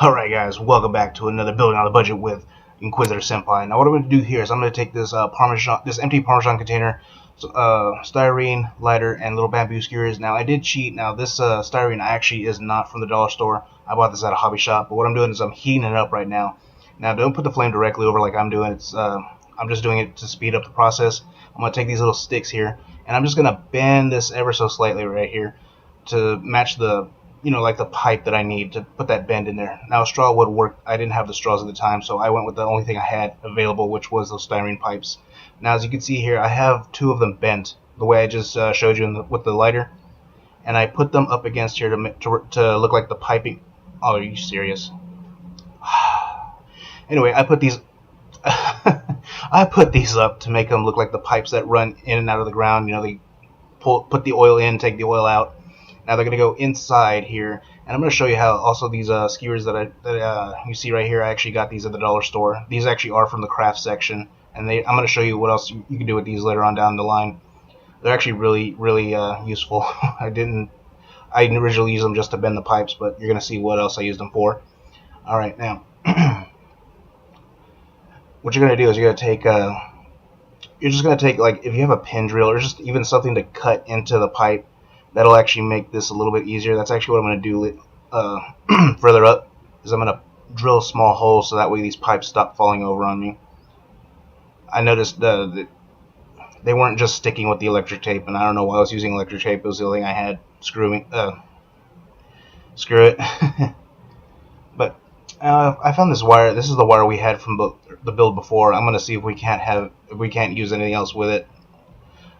Alright guys, welcome back to another Building on the Budget with Inquisitor Senpai. Now what I'm going to do here is I'm going to take this Parmesan, this empty Parmesan container, styrene, lighter, and little bamboo skewers. Now I did cheat. Now this styrene actually is not from the dollar store. I bought this at a hobby shop, but what I'm doing is I'm heating it up right now. Now don't put the flame directly over like I'm doing. I'm just doing it to speed up the process. I'm going to take these little sticks here, and I'm just going to bend this ever so slightly right here to match the like the pipe that I need to put that bend in there. Now a straw would work. I didn't have the straws at the time, so I went with the only thing I had available, which was those styrene pipes. Now as you can see here, I have two of them bent the way I just showed you with the lighter, and I put them up against here to look like the piping. Oh, are you serious? Anyway, I put these I put these up to make them look like the pipes that run in and out of the ground. They put the oil in, take the oil out. Now they're going to go inside here, and I'm going to show you how also these skewers that you see right here, I actually got these at the dollar store. These actually are from the craft section, and I'm going to show you what else you can do with these later on down the line. They're actually really useful. I didn't originally use them just to bend the pipes, but you're going to see what else I used them for. Alright, now what you're going to do is you're just going to take, like, if you have a pin drill or just even something to cut into the pipe, that'll actually make this a little bit easier. That's actually what I'm going to do further up, is I'm going to drill small holes so that way these pipes stop falling over on me. I noticed that they weren't just sticking with the electric tape, and I don't know why I was using electric tape. It was the only thing I had. Screw it. But I found this wire. This is the wire we had from the build before. I'm going to see if we can't use anything else with it.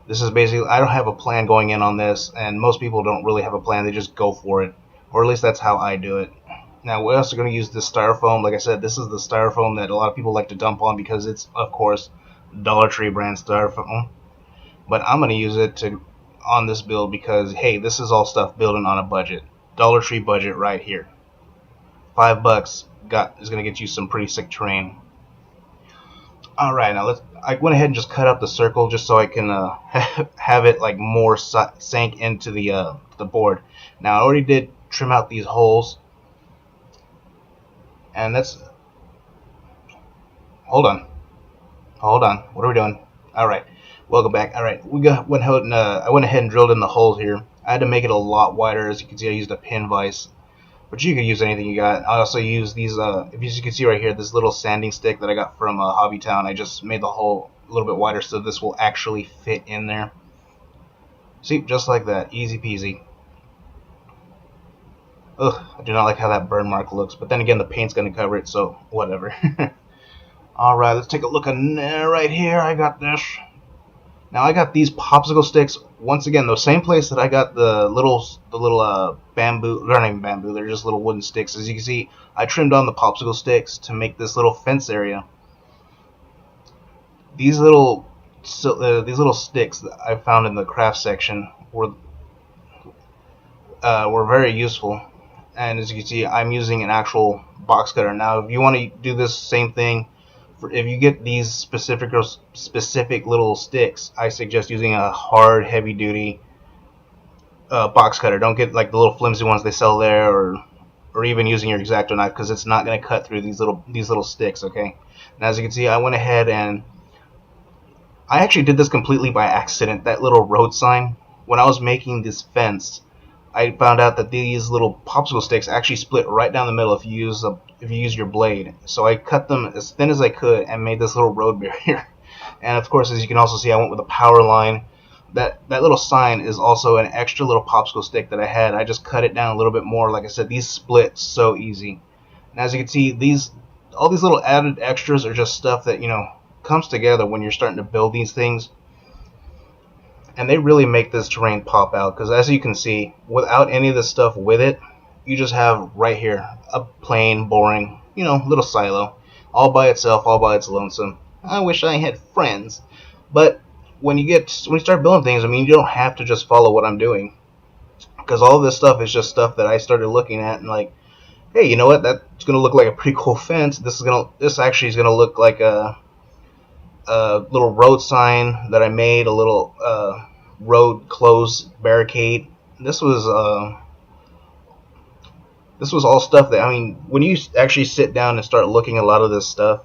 This is basically, I don't have a plan going in on this, and most people don't really have a plan. They just go for it, or at least that's how I do it. Now we're also going to use this styrofoam. Like I said, this is the styrofoam that a lot of people like to dump on because it's, of course, Dollar Tree brand styrofoam. But I'm going to use it on this build because, hey, this is all stuff building on a budget. Dollar Tree budget right here. $5 is going to get you some pretty sick terrain. Alright, now I went ahead and just cut out the circle just so I can have it like more sank into the board. Now I already did trim out these holes, and that's. Hold on. What are we doing? Alright, welcome back. Alright, I went ahead and drilled in the holes here. I had to make it a lot wider. As you can see, I used a pin vise. But you can use anything you got. I also use these, if you can see right here, this little sanding stick that I got from Hobby Town. I just made the hole a little bit wider so this will actually fit in there. See, just like that, easy peasy. Ugh, I do not like how that burn mark looks, but then again, the paint's going to cover it, so whatever. Alright, let's take a look at right here. I got this. Now I got these popsicle sticks, once again, the same place that I got the little bamboo, they're not even bamboo, they're just little wooden sticks. As you can see, I trimmed on the popsicle sticks to make this little fence area. These little sticks that I found in the craft section were very useful. And as you can see, I'm using an actual box cutter. Now, if you want to do this same thing, if you get these specific little sticks, I suggest using a hard, heavy-duty box cutter. Don't get like the little flimsy ones they sell there, or even using your X-acto knife, because it's not going to cut through these little sticks. Okay. Now, as you can see, I went ahead and I actually did this completely by accident. That little road sign, when I was making this fence, I found out that these little popsicle sticks actually split right down the middle if you use your blade. So I cut them as thin as I could and made this little road barrier. And of course, as you can also see, I went with a power line. That little sign is also an extra little popsicle stick that I had. I just cut it down a little bit more. Like I said, these split so easy. And as you can see, all these little added extras are just stuff that comes together when you're starting to build these things. And they really make this terrain pop out, because as you can see, without any of this stuff with it, you just have right here a plain, boring, little silo, all by itself, all by its lonesome. I wish I had friends. But when you start building things, I mean, you don't have to just follow what I'm doing, because all of this stuff is just stuff that I started looking at and like, hey, you know what? That's gonna look like a pretty cool fence. This actually is gonna look like a little road sign that I made, a little road closed barricade. This was This was all stuff that, I mean, when you actually sit down and start looking at a lot of this stuff,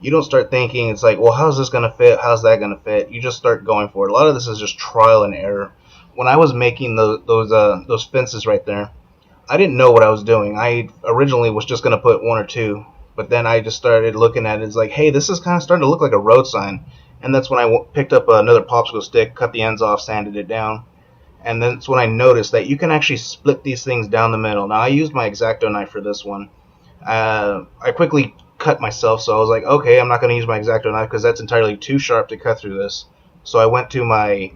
you don't start thinking, it's like, well, how's this going to fit? How's that going to fit? You just start going for it. A lot of this is just trial and error. When I was making those fences right there, I didn't know what I was doing. I originally was just going to put one or two, but then I just started looking at it. It's like, hey, this is kind of starting to look like a road sign. And that's when I picked up another popsicle stick, cut the ends off, sanded it down. And that's when I noticed that you can actually split these things down the middle. Now, I used my X-acto knife for this one. I quickly cut myself, so I was like, okay, I'm not going to use my X-acto knife because that's entirely too sharp to cut through this. So I went to my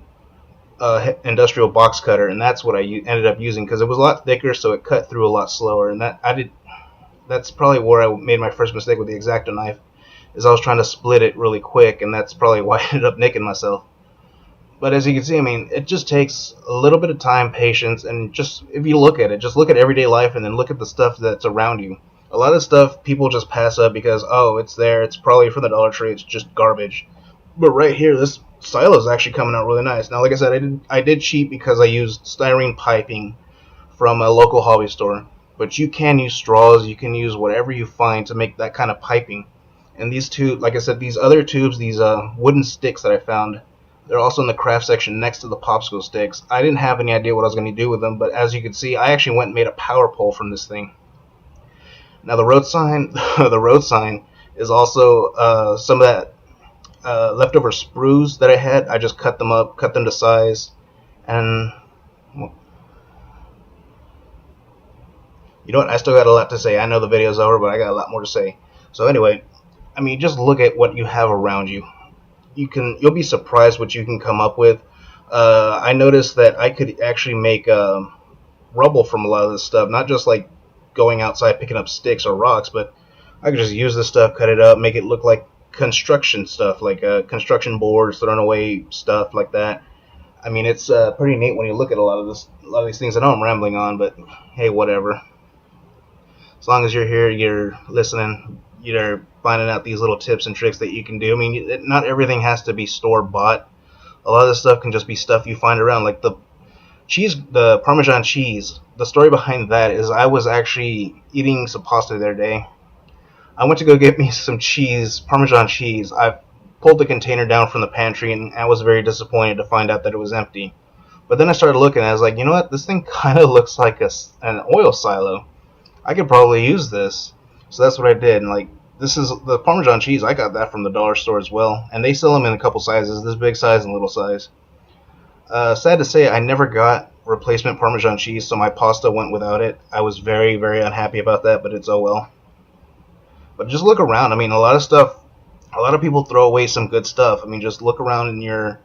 industrial box cutter, and that's what I ended up using because it was a lot thicker, so it cut through a lot slower. And that's probably where I made my first mistake with the X-acto knife, is I was trying to split it really quick, and that's probably why I ended up nicking myself. But as you can see, I mean, it just takes a little bit of time, patience, and just, if you look at it, just look at everyday life and then look at the stuff that's around you. A lot of stuff people just pass up because, oh, it's there, it's probably from the Dollar Tree, it's just garbage. But right here, this silo is actually coming out really nice. Now, like I said, I did cheat because I used styrene piping from a local hobby store. But you can use straws, you can use whatever you find to make that kind of piping. And these two, like I said, these other tubes, these wooden sticks that I found, they're also in the craft section next to the popsicle sticks. I didn't have any idea what I was going to do with them, but as you can see, I actually went and made a power pole from this thing. Now the road sign, the road sign is also some of that leftover sprues that I had. I just cut them up, cut them to size, and well, you know what? I still got a lot to say. I know the video's over, but I got a lot more to say. So anyway, I mean, just look at what you have around you. You'll be surprised what you can come up with. I noticed that I could actually make rubble from a lot of this stuff, not just like going outside picking up sticks or rocks, but I could just use this stuff, cut it up, make it look like construction stuff, like construction boards, thrown away stuff like that. I mean, it's pretty neat when you look at a lot of these things. I know I'm rambling on, but hey, whatever. As long as you're here, you're listening, you're finding out these little tips and tricks that you can do. I mean, not everything has to be store-bought. A lot of this stuff can just be stuff you find around, like the Parmesan cheese. The story behind that is I was actually eating some pasta the other day. I went to go get me some cheese, Parmesan cheese. I pulled the container down from the pantry, and I was very disappointed to find out that it was empty. But then I started looking, and I was like, you know what? This thing kind of looks like an oil silo. I could probably use this. So that's what I did. And like, this is the Parmesan cheese. I got that from the dollar store as well, and they sell them in a couple sizes: this big size and little size. Sad to say, I never got replacement Parmesan cheese, so my pasta went without it. I was very, very unhappy about that, but it's oh well. But just look around. I mean, a lot of people throw away some good stuff. I mean, just look around in your,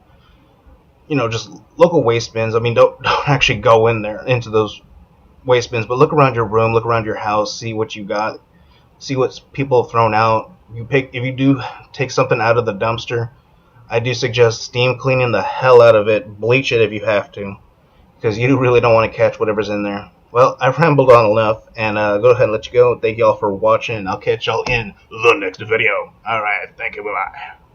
just local waste bins. I mean, don't actually go in there into those waste bins, but look around your room, look around your house, see what you got, see what people have thrown out. If you do take something out of the dumpster, I do suggest steam cleaning the hell out of it. Bleach it if you have to, because you really don't want to catch whatever's in there. Well, I've rambled on enough, and go ahead and let you go. Thank you all for watching, and I'll catch y'all in the next video. Alright, thank you, bye-bye.